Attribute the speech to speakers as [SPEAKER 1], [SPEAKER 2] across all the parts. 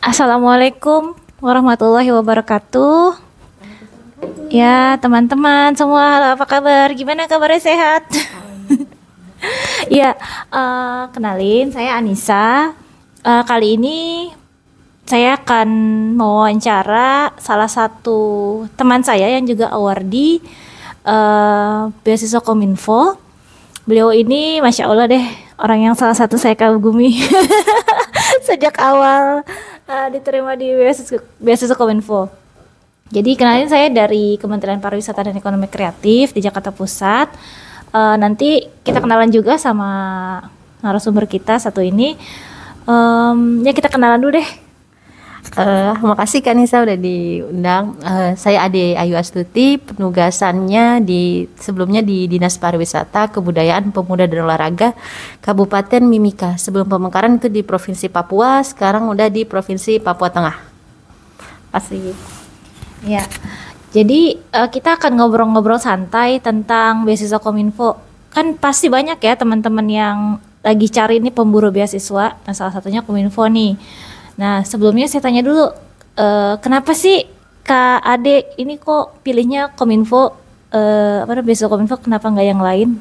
[SPEAKER 1] Assalamualaikum warahmatullahi wabarakatuh. Ya, teman-teman semua, halo, apa kabar? Gimana kabarnya, sehat? Ya, kenalin, saya Anissa. Kali ini saya akan mewawancara salah satu teman saya yang juga awardee beasiswa Kominfo. Beliau ini, masya Allah deh, orang yang salah satu saya kagumi sejak awal diterima di beasiswa Kominfo. Jadi kenalin, saya dari Kementerian Pariwisata dan Ekonomi Kreatif di Jakarta Pusat. Nanti kita kenalan juga sama narasumber kita satu ini. Ya, kita kenalan dulu deh.
[SPEAKER 2] Makasih Kak Nisa udah diundang. Saya Ade Ayu Astuti, penugasannya sebelumnya di Dinas Pariwisata, Kebudayaan, Pemuda dan Olahraga Kabupaten Mimika. Sebelum pemekaran itu di Provinsi Papua, sekarang udah di Provinsi Papua Tengah. Pasti.
[SPEAKER 1] Ya. Jadi kita akan ngobrol-ngobrol santai tentang beasiswa Kominfo. Kan pasti banyak ya teman-teman yang lagi cari nih pemburu beasiswa. Nah, salah satunya Kominfo nih. Nah, sebelumnya saya tanya dulu, kenapa sih Kak Ade ini kok pilihnya Kominfo, beasiswa Kominfo, kenapa nggak yang lain?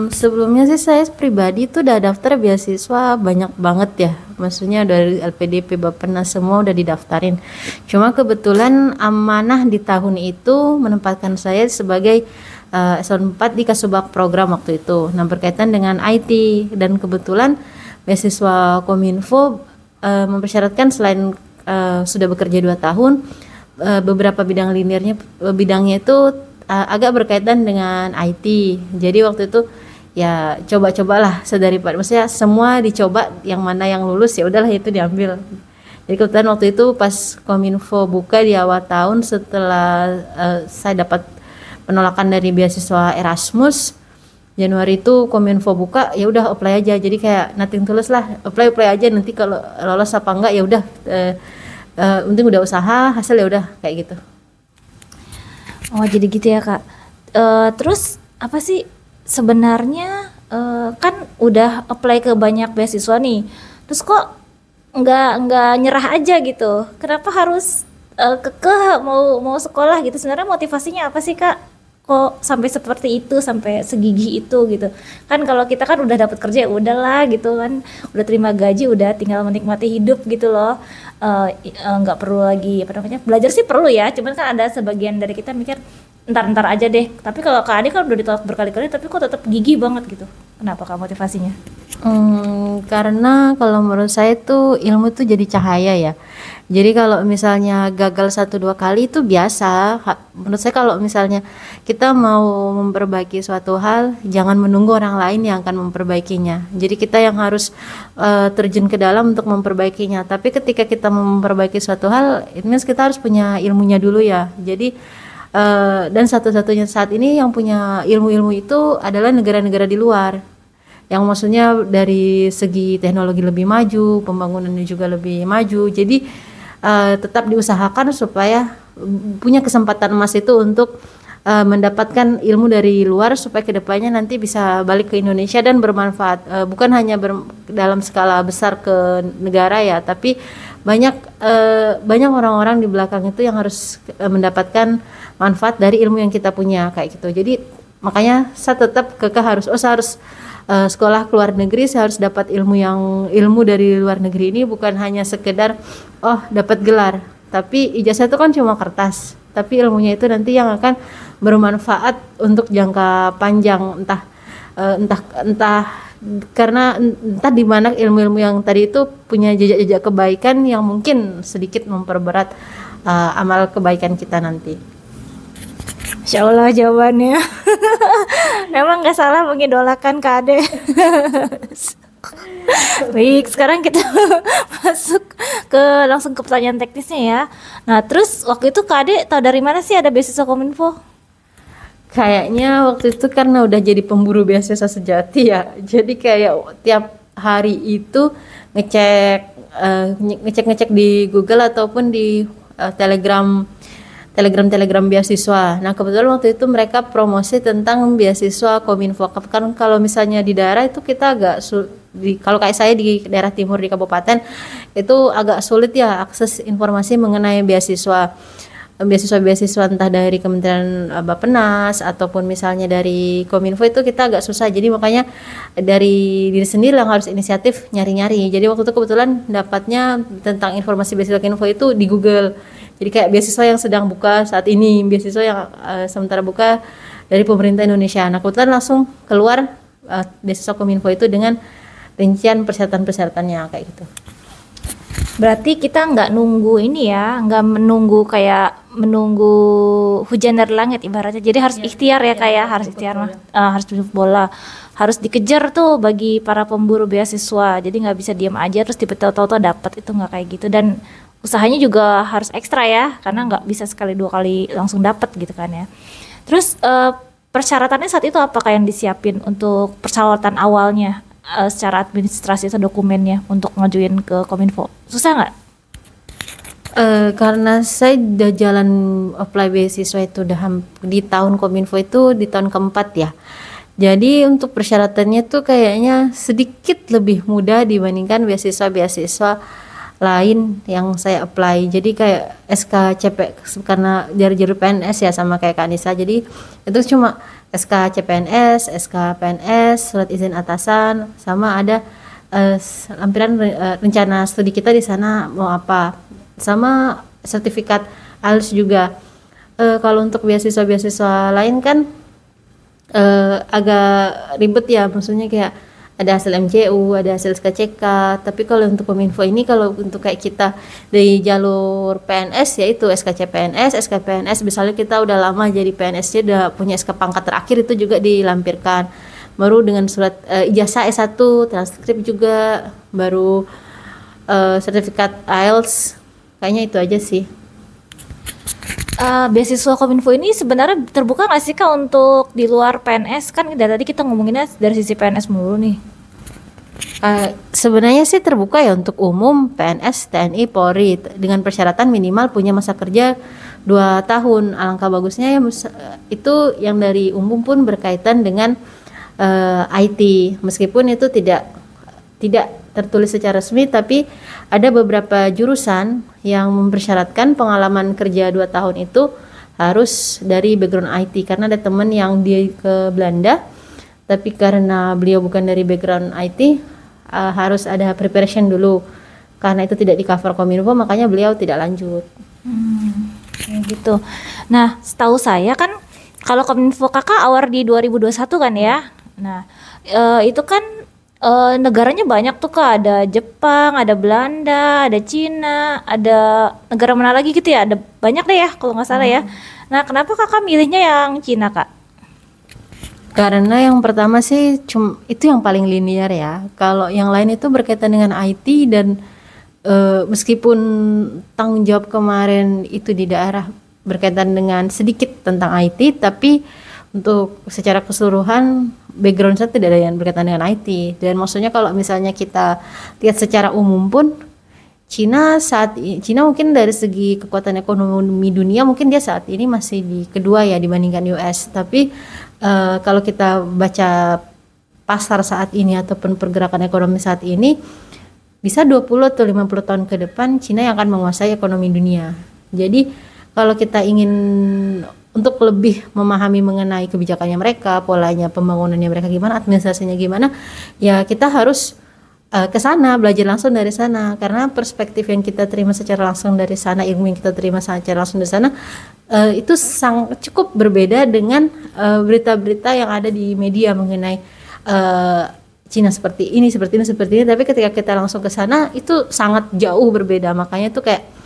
[SPEAKER 2] Sebelumnya sih saya pribadi tuh udah daftar beasiswa banyak banget ya. Maksudnya dari LPDP, Bappenas semua udah didaftarin. Cuma kebetulan amanah di tahun itu menempatkan saya sebagai eselon 4 di Kasubag program waktu itu. Nah, berkaitan dengan IT, dan kebetulan beasiswa Kominfo mempersyaratkan selain sudah bekerja 2 tahun, beberapa bidangnya itu agak berkaitan dengan IT. Jadi waktu itu ya coba-cobalah sedaripada, maksudnya semua dicoba, yang mana yang lulus ya udahlah itu diambil. Jadi kebetulan waktu itu pas Kominfo buka di awal tahun setelah saya dapat penolakan dari beasiswa Erasmus, Januari itu Kominfo buka, ya udah apply aja. Jadi kayak nothing tulus lah, apply aja, nanti kalau lolos apa enggak ya udah, penting udah usaha, hasil ya udah kayak gitu.
[SPEAKER 1] Oh, jadi gitu ya Kak. Terus apa sih sebenarnya, kan udah apply ke banyak beasiswa nih, terus kok nggak nyerah aja gitu? Kenapa harus kekeh mau sekolah gitu? Sebenarnya motivasinya apa sih Kak? Kok sampai seperti itu, sampai segigih itu gitu? Kan kalau kita kan udah dapat kerja ya udahlah gitu kan, udah terima gaji, udah tinggal menikmati hidup gitu loh. Nggak perlu lagi apa namanya, belajar sih perlu ya, cuman kan ada sebagian dari kita mikir ntar aja deh. Tapi kalau Kak Adi kan udah ditolak berkali-kali tapi kok tetap gigih banget gitu, kenapa Kak motivasinya?
[SPEAKER 2] Karena kalau menurut saya tuh ilmu tuh jadi cahaya ya. Jadi kalau misalnya gagal 1-2 kali itu biasa. Menurut saya kalau misalnya kita mau memperbaiki suatu hal, jangan menunggu orang lain yang akan memperbaikinya. Jadi kita yang harus terjun ke dalam untuk memperbaikinya. Tapi ketika kita memperbaiki suatu hal, it means kita harus punya ilmunya dulu ya. Jadi dan satu-satunya saat ini yang punya ilmu-ilmu itu adalah negara-negara di luar, yang maksudnya dari segi teknologi lebih maju, pembangunannya juga lebih maju. Jadi tetap diusahakan supaya punya kesempatan emas itu untuk mendapatkan ilmu dari luar, supaya kedepannya nanti bisa balik ke Indonesia dan bermanfaat, bukan hanya dalam skala besar ke negara ya, tapi banyak orang-orang di belakang itu yang harus mendapatkan manfaat dari ilmu yang kita punya kayak gitu. Jadi makanya saya tetap kekeh saya harus sekolah ke luar negeri, saya harus dapat ilmu dari luar negeri ini, bukan hanya sekedar dapat gelar, tapi ijazah itu kan cuma kertas, tapi ilmunya itu nanti yang akan bermanfaat untuk jangka panjang, entah karena entah di mana ilmu-ilmu yang tadi itu punya jejak-jejak kebaikan yang mungkin sedikit memperberat amal kebaikan kita nanti.
[SPEAKER 1] Insya Allah jawabannya. Memang nggak salah mengidolakan Kak Ade. Baik, sekarang kita masuk langsung ke pertanyaan teknisnya ya. Nah, terus waktu itu Kak Ade tahu dari mana sih ada beasiswa Kominfo?
[SPEAKER 2] Kayaknya waktu itu karena udah jadi pemburu beasiswa sejati ya. Jadi kayak tiap hari itu ngecek di Google ataupun di Telegram telegram beasiswa. Nah kebetulan waktu itu mereka promosi tentang beasiswa Kominfo. Kan kalau misalnya di daerah itu kita agak kalau kayak saya di daerah timur di kabupaten itu agak sulit ya akses informasi mengenai beasiswa entah dari Kementerian Bappenas ataupun misalnya dari Kominfo, itu kita agak susah. Jadi makanya dari diri sendiri yang harus inisiatif nyari-nyari. Jadi waktu itu kebetulan dapatnya tentang informasi beasiswa Kominfo itu di Google. Jadi kayak beasiswa yang sedang buka saat ini, beasiswa yang sementara buka dari pemerintah Indonesia. Nah kebetulan langsung keluar beasiswa Kominfo itu dengan rincian persyaratan-persyaratannya kayak gitu.
[SPEAKER 1] Berarti kita nggak nunggu ini ya, nggak menunggu hujan dari langit ibaratnya. Jadi harus ikhtiar ya kayak harus ikhtiar mah, harus jemput bola, harus dikejar tuh bagi para pemburu beasiswa. Jadi nggak bisa diam aja terus tiba-tiba dapat, itu nggak kayak gitu. Dan usahanya juga harus ekstra ya, karena nggak bisa sekali dua kali langsung dapat gitu kan ya. Terus persyaratannya saat itu apakah yang disiapin untuk persyaratan awalnya? Secara administrasi atau dokumennya untuk ngajuin ke Kominfo susah nggak?
[SPEAKER 2] Karena saya udah jalan apply beasiswa itu udah di tahun Kominfo itu di tahun keempat ya, jadi untuk persyaratannya tuh kayaknya sedikit lebih mudah dibandingkan beasiswa lain yang saya apply. Jadi kayak SKCP karena jalur PNS ya sama kayak Kak Anissa, jadi itu cuma SKCPNS, SKPNS, surat izin atasan, sama ada lampiran rencana studi kita di sana mau apa, sama sertifikat IELTS juga. Kalau untuk beasiswa lain kan agak ribet ya, maksudnya kayak ada hasil MCU, ada hasil SKCK. Tapi kalau untuk Kominfo ini, kalau untuk kayak kita dari jalur PNS yaitu SKCPNS, SKPNS, misalnya kita udah lama jadi PNS, udah punya SK pangkat terakhir, itu juga dilampirkan. Baru dengan surat ijazah S1, transkrip juga, baru sertifikat IELTS. Kayaknya itu aja sih.
[SPEAKER 1] Beasiswa Kominfo ini sebenarnya terbuka nggak sih Kak untuk di luar PNS? Kan dari tadi kita ngomonginnya dari sisi PNS mulu nih.
[SPEAKER 2] Sebenarnya sih terbuka ya untuk umum, PNS, TNI, Polri dengan persyaratan minimal punya masa kerja 2 tahun. Alangkah bagusnya ya itu yang dari umum pun berkaitan dengan IT, meskipun itu tidak tertulis secara resmi, tapi ada beberapa jurusan yang mempersyaratkan pengalaman kerja 2 tahun itu harus dari background IT. Karena ada teman yang dia ke Belanda, tapi karena beliau bukan dari background IT, harus ada preparation dulu. Karena itu tidak di cover Kominfo, makanya beliau tidak lanjut.
[SPEAKER 1] Gitu. Nah, setahu saya kan kalau Kominfo kakak awal di 2021 kan ya. Nah, itu kan negaranya banyak tuh Kak, ada Jepang, ada Belanda, ada Cina, ada negara mana lagi gitu ya, ada banyak deh ya kalau nggak salah ya. Nah kenapa Kakak milihnya yang Cina Kak?
[SPEAKER 2] Karena yang pertama sih itu yang paling linear ya. Kalau yang lain itu berkaitan dengan IT dan meskipun tanggung jawab kemarin itu di daerah berkaitan dengan sedikit tentang IT, tapi untuk secara keseluruhan background saya tidak ada yang berkaitan dengan IT. Dan maksudnya kalau misalnya kita lihat secara umum pun Cina mungkin dari segi kekuatan ekonomi dunia mungkin dia saat ini masih di kedua ya dibandingkan US. Tapi kalau kita baca pasar saat ini ataupun pergerakan ekonomi saat ini, bisa 20 atau 50 tahun ke depan Cina yang akan menguasai ekonomi dunia. Jadi kalau kita ingin untuk lebih memahami mengenai kebijakannya mereka, polanya pembangunannya mereka gimana, administrasinya gimana, ya kita harus ke sana, belajar langsung dari sana. Karena perspektif yang kita terima secara langsung dari sana, ilmu yang kita terima secara langsung dari sana, itu sangat cukup berbeda dengan berita-berita yang ada di media mengenai Cina seperti ini. Tapi ketika kita langsung ke sana, itu sangat jauh berbeda. Makanya itu kayak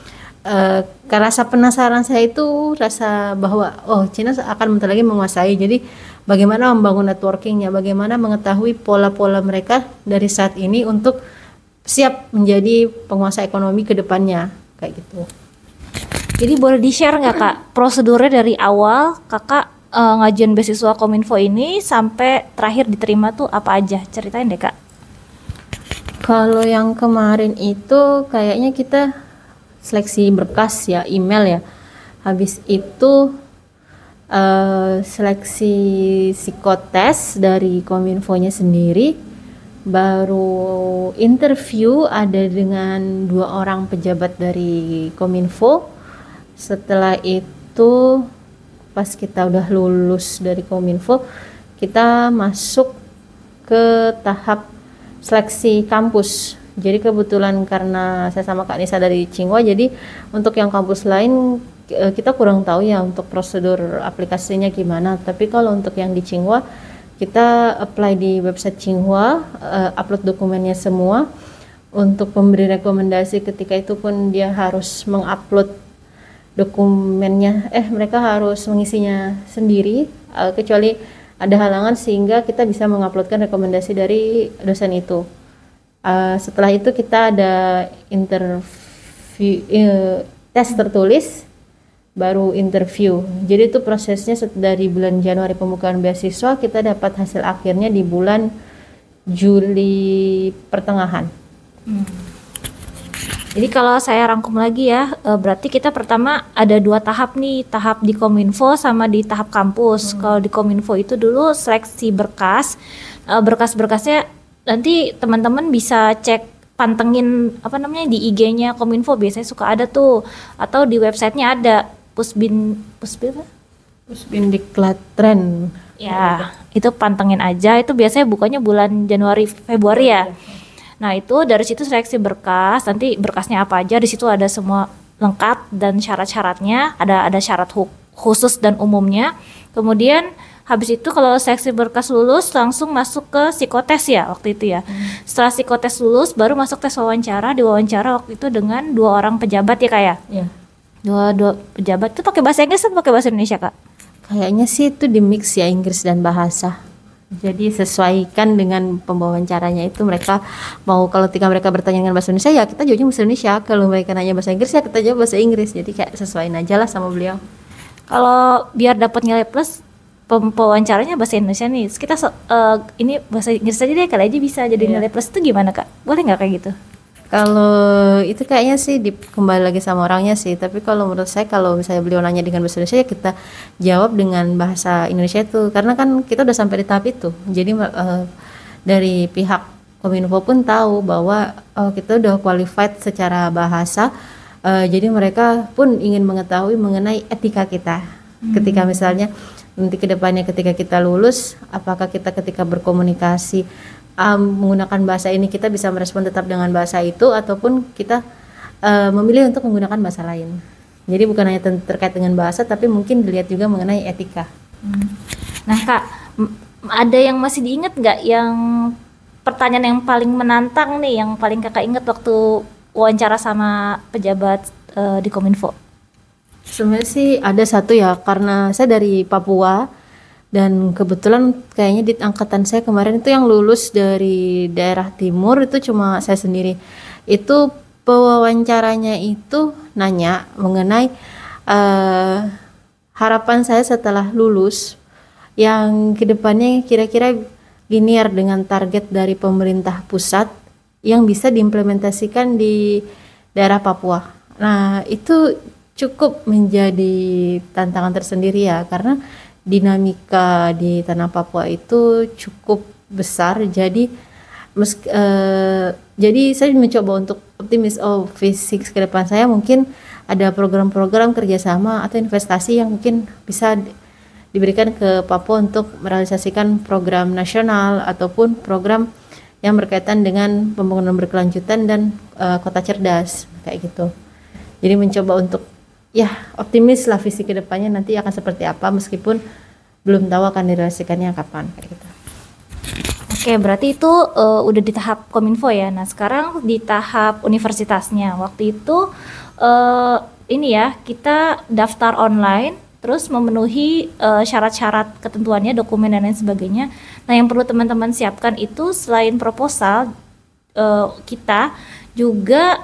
[SPEAKER 2] rasa penasaran saya itu rasa bahwa Cina akan bentar lagi menguasai. Jadi bagaimana membangun networkingnya, bagaimana mengetahui pola-pola mereka dari saat ini untuk siap menjadi penguasa ekonomi ke depannya kayak gitu.
[SPEAKER 1] Jadi boleh di-share nggak Kak prosedurnya dari awal Kakak ngajuin beasiswa Kominfo ini sampai terakhir diterima tuh apa aja? Ceritain deh Kak.
[SPEAKER 2] Kalau yang kemarin itu kayaknya kita seleksi berkas ya, email ya. Habis itu seleksi psikotes dari Kominfo-nya sendiri, baru interview ada dengan 2 orang pejabat dari Kominfo. Setelah itu pas kita udah lulus dari Kominfo, kita masuk ke tahap seleksi kampus. Jadi kebetulan karena saya sama Kak Nisa dari Tsinghua, jadi untuk yang kampus lain kita kurang tahu ya untuk prosedur aplikasinya gimana. Tapi kalau untuk yang di Tsinghua, kita apply di website Tsinghua, upload dokumennya semua. Untuk pemberi rekomendasi ketika itu pun dia harus mengupload dokumennya, mereka harus mengisinya sendiri, kecuali ada halangan sehingga kita bisa menguploadkan rekomendasi dari dosen itu. Setelah itu kita ada interview, tes tertulis, baru interview. Jadi itu prosesnya dari bulan Januari pembukaan beasiswa, kita dapat hasil akhirnya di bulan Juli pertengahan.
[SPEAKER 1] Jadi kalau saya rangkum lagi ya, berarti kita pertama ada 2 tahap nih, tahap di Kominfo sama di tahap kampus. Kalau di Kominfo itu dulu seleksi berkas, berkas-berkasnya nanti teman-teman bisa cek, pantengin di IG-nya Kominfo, biasanya suka ada tuh, atau di websitenya ada
[SPEAKER 2] Pusbindiklatren.
[SPEAKER 1] Ya, itu pantengin aja, itu biasanya bukanya bulan Januari Februari ya. Nah, itu dari situ seleksi berkas, nanti berkasnya apa aja, di situ ada semua lengkap dan syarat-syaratnya, ada syarat khusus dan umumnya. Kemudian habis itu kalau seleksi berkas lulus langsung masuk ke psikotes ya waktu itu ya. Setelah psikotes lulus baru masuk tes wawancara. Di wawancara waktu itu dengan 2 orang pejabat ya Kak ya?
[SPEAKER 2] Iya.
[SPEAKER 1] Dua pejabat itu pakai bahasa Inggris atau pakai bahasa Indonesia Kak?
[SPEAKER 2] Kayaknya sih itu di mix ya, Inggris dan bahasa. Jadi sesuaikan dengan pembawaancaranya itu, mereka mau kalau ketika mereka bertanya dengan bahasa Indonesia ya kita jawabnya bahasa Indonesia, kalau mereka nanya bahasa Inggris ya kita jawab bahasa Inggris. Jadi kayak sesuaiin aja lah sama beliau.
[SPEAKER 1] Kalau biar dapat nilai plus, pewawancaranya bahasa Indonesia nih, terus kita ini bahasa Inggris aja deh, kali aja bisa jadi nilai plus. Itu gimana Kak? Boleh nggak kayak gitu?
[SPEAKER 2] Kalau itu kayaknya sih kembali lagi sama orangnya sih. Tapi kalau menurut saya, kalau misalnya beliau nanya dengan bahasa Indonesia ya kita jawab dengan bahasa Indonesia itu, karena kan kita udah sampai di tahap itu. Jadi dari pihak Kominfo pun tahu bahwa kita udah qualified secara bahasa. Jadi mereka pun ingin mengetahui mengenai etika kita. Ketika misalnya nanti kedepannya ketika kita lulus, apakah kita ketika berkomunikasi menggunakan bahasa ini kita bisa merespon tetap dengan bahasa itu, ataupun kita memilih untuk menggunakan bahasa lain. Jadi bukan hanya terkait dengan bahasa, tapi mungkin dilihat juga mengenai etika.
[SPEAKER 1] Nah Kak, ada yang masih diingat nggak yang pertanyaan yang paling menantang nih, yang paling Kakak ingat waktu wawancara sama pejabat di Kominfo?
[SPEAKER 2] Sebenarnya sih ada satu ya, karena saya dari Papua dan kebetulan kayaknya di angkatan saya kemarin itu yang lulus dari daerah timur itu cuma saya sendiri. Itu pewawancaranya itu nanya mengenai harapan saya setelah lulus yang kedepannya kira-kira linear dengan target dari pemerintah pusat yang bisa diimplementasikan di daerah Papua. Nah itu cukup menjadi tantangan tersendiri ya, karena dinamika di tanah Papua itu cukup besar. Jadi jadi saya mencoba untuk optimis fisik ke depan saya, mungkin ada program-program kerjasama atau investasi yang mungkin bisa diberikan ke Papua untuk merealisasikan program nasional ataupun program yang berkaitan dengan pembangunan berkelanjutan dan kota cerdas kayak gitu. Jadi mencoba untuk ya optimis lah visi ke depannya nanti akan seperti apa, meskipun belum tahu akan direalisasikannya kapan kayak gitu.
[SPEAKER 1] Oke, berarti itu udah di tahap Kominfo ya. Nah sekarang di tahap universitasnya. Waktu itu ini ya, kita daftar online, terus memenuhi syarat-syarat ketentuannya, dokumen dan lain sebagainya. Nah yang perlu teman-teman siapkan itu selain proposal, kita juga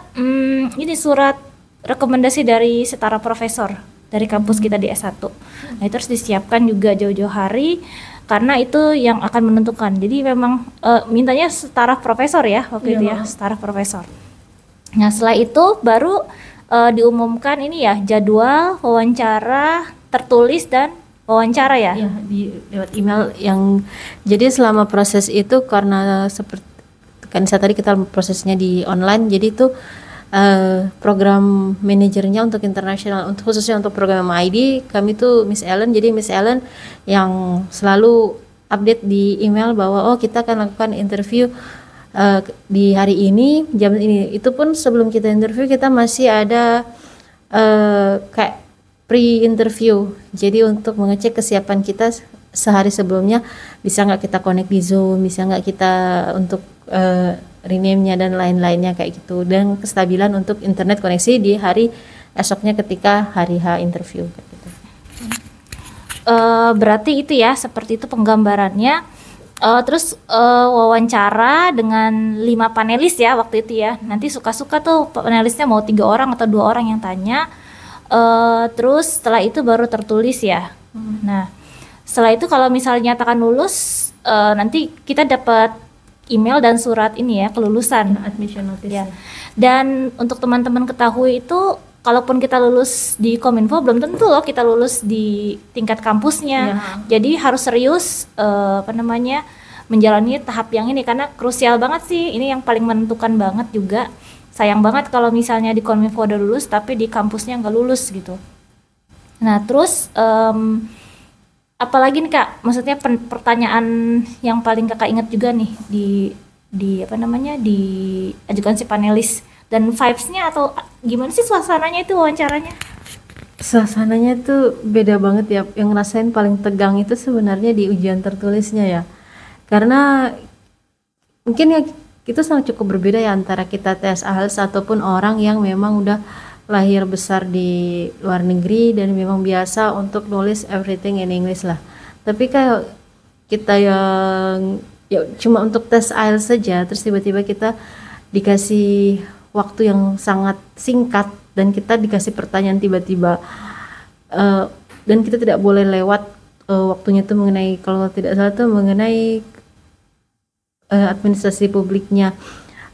[SPEAKER 1] ini surat rekomendasi dari setara profesor dari kampus kita di S1. Nah itu harus disiapkan juga jauh-jauh hari, karena itu yang akan menentukan. Jadi memang mintanya setara profesor ya waktu itu ya, setara profesor. Nah setelah itu baru diumumkan ini ya jadwal wawancara tertulis dan wawancara ya.
[SPEAKER 2] Ya, lewat email yang jadi selama proses itu karena seperti kan saya tadi kita prosesnya di online, jadi itu program manajernya untuk internasional, untuk khususnya untuk program MID kami tuh Miss Ellen. Jadi Miss Ellen yang selalu update di email bahwa oh kita akan lakukan interview di hari ini jam ini. Itu pun sebelum kita interview kita masih ada kayak pre-interview, jadi untuk mengecek kesiapan kita sehari sebelumnya, bisa nggak kita connect di Zoom, bisa nggak kita untuk rename-nya dan lain-lainnya kayak gitu, dan kestabilan untuk internet koneksi di hari esoknya ketika hari H interview kayak gitu.
[SPEAKER 1] Berarti itu ya, seperti itu penggambarannya. Terus wawancara dengan 5 panelis ya waktu itu ya. Nanti suka-suka tuh panelisnya mau 3 orang atau 2 orang yang tanya. Terus setelah itu baru tertulis ya. Nah, setelah itu kalau misalnya nyatakan lulus, nanti kita dapat email dan surat ini ya, kelulusan,
[SPEAKER 2] admission notice
[SPEAKER 1] ya. Dan untuk teman-teman ketahui itu, kalaupun kita lulus di Kominfo belum tentu loh kita lulus di tingkat kampusnya. Jadi harus serius menjalani tahap yang ini, karena krusial banget sih, ini yang paling menentukan banget juga. Sayang banget kalau misalnya di Kominfo udah lulus tapi di kampusnya nggak lulus gitu. Nah terus apalagi nih Kak, maksudnya pertanyaan yang paling Kakak ingat juga nih diajukan si panelis, dan vibes-nya atau gimana sih suasananya itu wawancaranya?
[SPEAKER 2] Suasananya tuh beda banget ya. Yang ngerasain paling tegang itu sebenarnya di ujian tertulisnya ya, karena mungkin ya itu sangat cukup berbeda ya antara kita tes ALS ataupun orang yang memang udah lahir besar di luar negeri dan memang biasa untuk nulis everything in English lah. Tapi kayak kita yang ya cuma untuk tes IELTS saja, terus tiba-tiba kita dikasih waktu yang sangat singkat dan kita dikasih pertanyaan tiba-tiba, dan kita tidak boleh lewat waktunya itu mengenai, kalau tidak salah itu mengenai administrasi publiknya.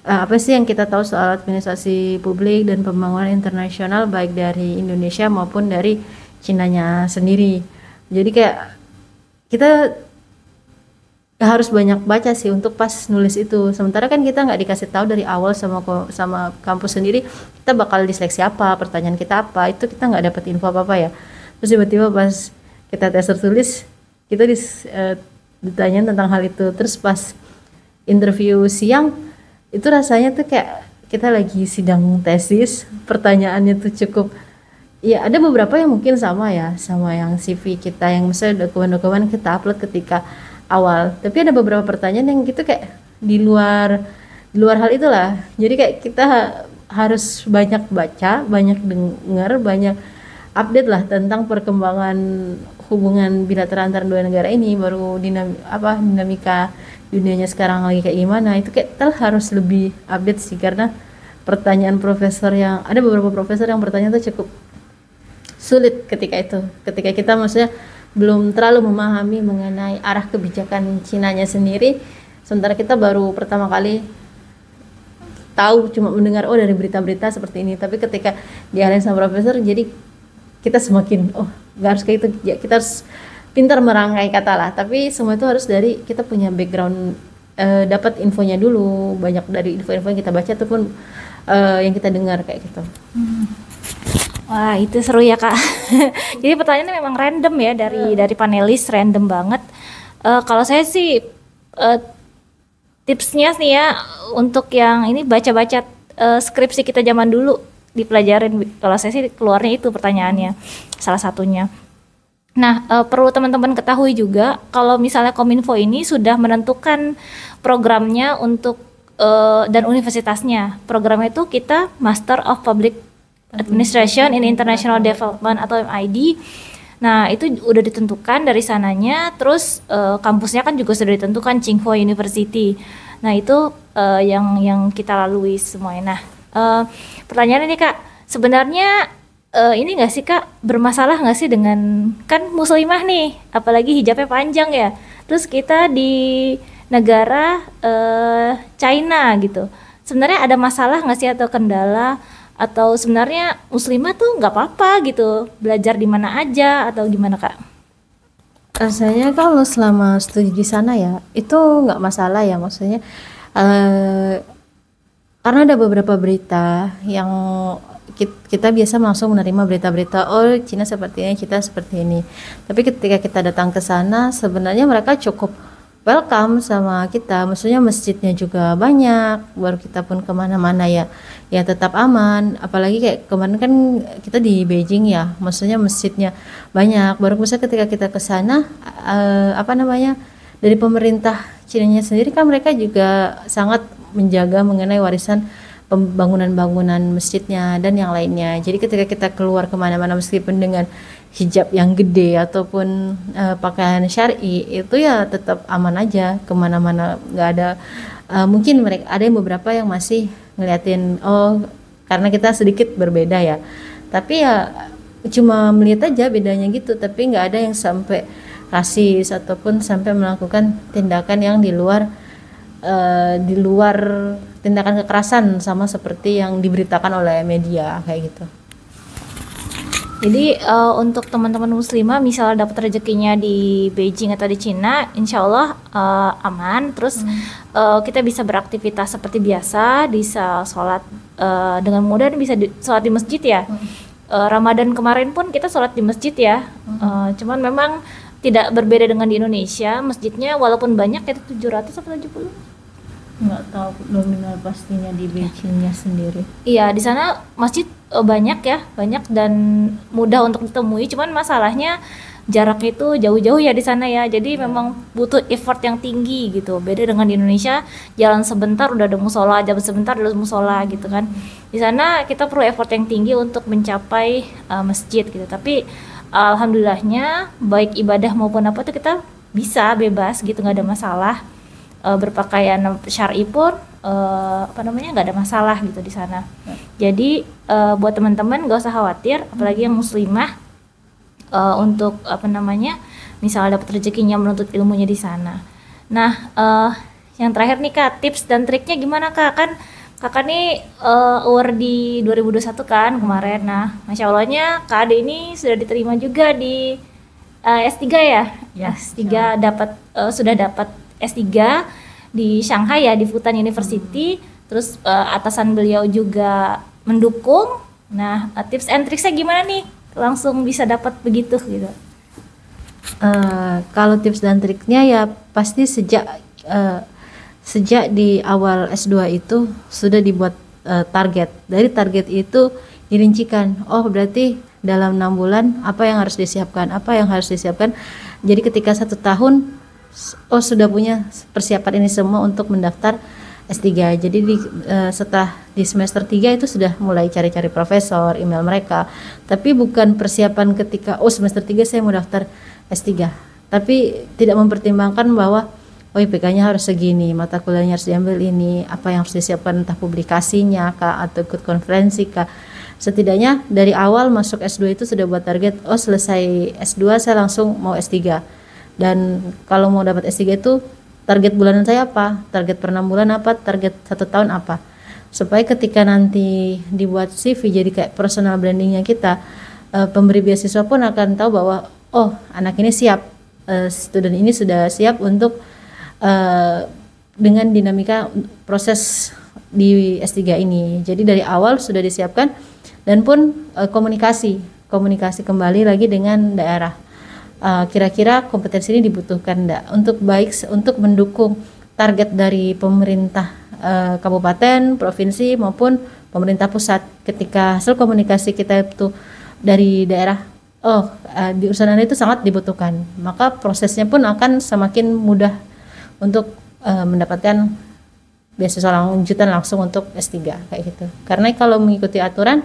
[SPEAKER 2] Apa sih yang kita tahu soal administrasi publik dan pembangunan internasional baik dari Indonesia maupun dari Cinanya sendiri. Jadi kayak kita harus banyak baca sih untuk pas nulis itu. Sementara kan kita nggak dikasih tahu dari awal sama kampus sendiri kita bakal diseleksi apa, pertanyaan kita apa, itu kita nggak dapat info apa-apa ya. Terus tiba-tiba pas kita tes tertulis kita ditanya tentang hal itu. Terus pas interview siang itu rasanya tuh kayak kita lagi sidang tesis, pertanyaannya tuh cukup ya, ada beberapa yang mungkin sama ya sama yang CV kita yang misalnya dokumen-dokumen kita upload ketika awal, tapi ada beberapa pertanyaan yang gitu kayak di luar hal itulah. Jadi kayak kita harus banyak baca, banyak dengar, banyak update lah tentang perkembangan hubungan bilateral antara dua negara ini, baru dinamika dunianya sekarang lagi kayak gimana. Itu kayak kita harus lebih update sih, karena pertanyaan ada beberapa profesor yang bertanya tuh cukup sulit ketika kita maksudnya belum terlalu memahami mengenai arah kebijakan Cinanya sendiri, sementara kita baru pertama kali tahu, cuma mendengar dari berita-berita seperti ini. Tapi ketika diarahin sama profesor, jadi kita semakin nggak harus kayak itu ya, kita harus pintar merangkai kata lah. Tapi semua itu harus dari kita punya background, dapat infonya dulu, banyak dari info-info yang kita baca ataupun yang kita dengar kayak gitu.
[SPEAKER 1] Wah itu seru ya Kak. Jadi pertanyaannya memang random ya, dari panelis, random banget. Kalau saya sih tipsnya sih ya, untuk yang ini baca-baca skripsi kita zaman dulu, dipelajarin. Kalau saya sih keluarnya itu pertanyaannya salah satunya. Nah perlu teman-teman ketahui juga kalau misalnya Kominfo ini sudah menentukan programnya untuk dan universitasnya. Programnya itu kita Master of Public Administration in International Development atau MID. Nah itu udah ditentukan dari sananya. Terus kampusnya kan juga sudah ditentukan, Tsinghua University. Nah itu yang kita lalui semuanya. Nah pertanyaan ini Kak, sebenarnya ini nggak sih Kak, bermasalah nggak sih dengan, kan muslimah nih, apalagi hijabnya panjang ya, terus kita di negara China gitu, sebenarnya ada masalah nggak sih atau kendala atau sebenarnya muslimah tuh nggak apa-apa gitu belajar di mana aja atau gimana Kak?
[SPEAKER 2] Rasanya kalau selama studi di sana ya itu nggak masalah ya, maksudnya eh, karena ada beberapa berita yang kita biasa langsung menerima berita-berita, oh Cina seperti ini, Cina seperti ini. Tapi ketika kita datang ke sana, sebenarnya mereka cukup welcome sama kita. Maksudnya masjidnya juga banyak, baru kita pun kemana-mana ya, ya tetap aman. Apalagi kayak kemarin kan kita di Beijing ya, maksudnya masjidnya banyak. Baru misalnya ketika kita ke sana, apa namanya, dari pemerintah Cinanya sendiri kan mereka juga sangat menjaga mengenai warisan pembangunan-bangunan masjidnya dan yang lainnya. Jadi ketika kita keluar kemana-mana meskipun dengan hijab yang gede ataupun pakaian syar'i, itu ya tetap aman aja kemana-mana. Nggak ada mungkin mereka ada yang beberapa yang masih ngeliatin, oh karena kita sedikit berbeda ya, tapi ya cuma melihat aja bedanya gitu, tapi nggak ada yang sampai rasis ataupun sampai melakukan tindakan yang di luar tindakan kekerasan sama seperti yang diberitakan oleh media kayak gitu.
[SPEAKER 1] Jadi untuk teman-teman muslimah misalnya dapat rezekinya di Beijing atau di Cina, insya Allah aman. Terus kita bisa beraktivitas seperti biasa, bisa sholat dengan mudah dan bisa sholat di masjid ya. Ramadan kemarin pun kita sholat di masjid ya. Cuman memang tidak berbeda dengan di Indonesia. Masjidnya walaupun banyak itu 700 atau 70.
[SPEAKER 2] Nggak tahu nominal pastinya di Beijingnya sendiri.
[SPEAKER 1] Iya, di sana masjid banyak dan mudah untuk ditemui. Cuman masalahnya jaraknya itu jauh-jauh ya di sana ya. Jadi memang butuh effort yang tinggi gitu. Beda dengan di Indonesia, jalan sebentar udah ada musola, jalan sebentar udah ada musola gitu kan. Di sana kita perlu effort yang tinggi untuk mencapai masjid gitu. Tapi alhamdulillahnya baik ibadah maupun apa tuh kita bisa bebas gitu, nggak ada masalah. Berpakaian syar'i pun nggak ada masalah gitu di sana. Jadi buat teman-teman nggak usah khawatir, apalagi yang muslimah untuk misalnya dapat rezekinya menuntut ilmunya di sana. Nah, yang terakhir nih Kak, tips dan triknya gimana Kak? Kan Kakak nih award di 2021 kan kemarin. Nah, Masya Allahnya Kak Ade ini sudah diterima juga di S3 ya? S3 sudah dapat S3 di Shanghai ya, di Fudan University. Terus atasan beliau juga mendukung. Nah, tips and tricksnya gimana nih? Langsung bisa dapat begitu gitu.
[SPEAKER 2] Kalau tips dan triknya ya pasti sejak di awal S2 itu sudah dibuat target. Dari target itu dirincikan, oh berarti dalam 6 bulan apa yang harus disiapkan. Jadi ketika 1 tahun sudah punya persiapan ini semua untuk mendaftar S3. Jadi setelah di semester 3 itu sudah mulai cari-cari profesor, email mereka. Tapi bukan persiapan ketika semester 3 saya mau daftar S3. Tapi tidak mempertimbangkan bahwa IPK-nya harus segini, mata kuliahnya harus diambil ini, apa yang harus disiapkan, entah publikasinya kah atau ikut konferensi kah. Setidaknya dari awal masuk S2 itu sudah buat target, selesai S2 saya langsung mau S3. Dan kalau mau dapat S3 itu target bulanan saya apa, target per 6 bulan apa, target 1 tahun apa, supaya ketika nanti dibuat CV jadi kayak personal brandingnya kita, pemberi beasiswa pun akan tahu bahwa anak ini siap, student ini sudah siap untuk dengan dinamika proses di S3 ini. Jadi dari awal sudah disiapkan dan pun komunikasi kembali lagi dengan daerah. Kira-kira kompetensi ini dibutuhkan enggak untuk mendukung target dari pemerintah kabupaten, provinsi maupun pemerintah pusat. Ketika hasil komunikasi kita itu dari daerah, di urusan itu sangat dibutuhkan, maka prosesnya pun akan semakin mudah untuk mendapatkan beasiswa lanjutan langsung untuk S3 kayak gitu. Karena kalau mengikuti aturan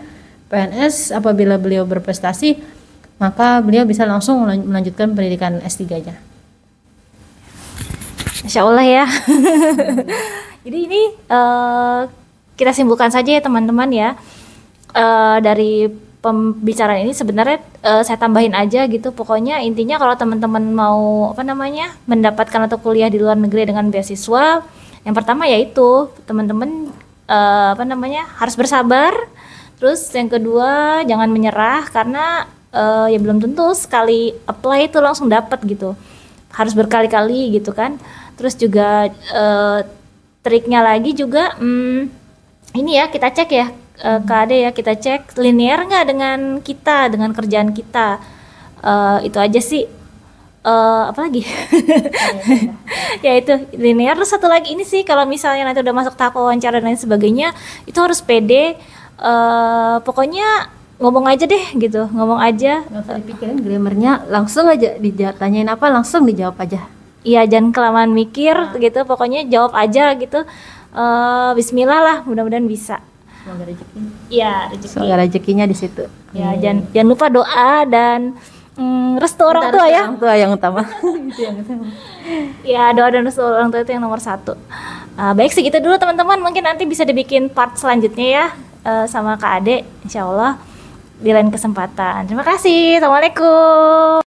[SPEAKER 2] PNS apabila beliau berprestasi maka beliau bisa langsung melanjutkan pendidikan S3-nya.
[SPEAKER 1] Masya Allah ya. Jadi ini kita simpulkan saja ya teman-teman ya. Dari pembicaraan ini sebenarnya saya tambahin aja gitu. Pokoknya intinya kalau teman-teman mau mendapatkan atau kuliah di luar negeri dengan beasiswa, yang pertama yaitu teman-teman harus bersabar. Terus yang kedua, jangan menyerah karena ya belum tentu sekali apply itu langsung dapat gitu. Harus berkali-kali gitu kan. Terus juga triknya lagi juga ini ya kita cek ya KAD ya, kita cek linear nggak dengan kerjaan kita. Itu aja sih. Apa lagi? Ya itu linear. Terus satu lagi ini sih, kalau misalnya nanti udah masuk tahap wawancara dan lain sebagainya, itu harus pede. Pokoknya ngomong aja deh gitu, ngomong aja.
[SPEAKER 2] Nggak usah dipikirin grammarnya, langsung aja tanyain apa langsung dijawab aja.
[SPEAKER 1] Iya, jangan kelamaan mikir gitu, pokoknya jawab aja gitu. Bismillah lah, mudah-mudahan bisa.
[SPEAKER 2] Semoga rezeki.
[SPEAKER 1] Iya, rezeki.
[SPEAKER 2] Semoga rezekinya di situ.
[SPEAKER 1] Ya, jangan lupa doa dan restu orang tua ya.
[SPEAKER 2] Orang tua yang utama. Itu yang utama.
[SPEAKER 1] Ya, doa dan restu orang tua itu yang nomor 1. Baik, segitu dulu teman-teman. Mungkin nanti bisa dibikin part selanjutnya ya sama Kak Ade, insya Allah di lain kesempatan. Terima kasih. Assalamualaikum.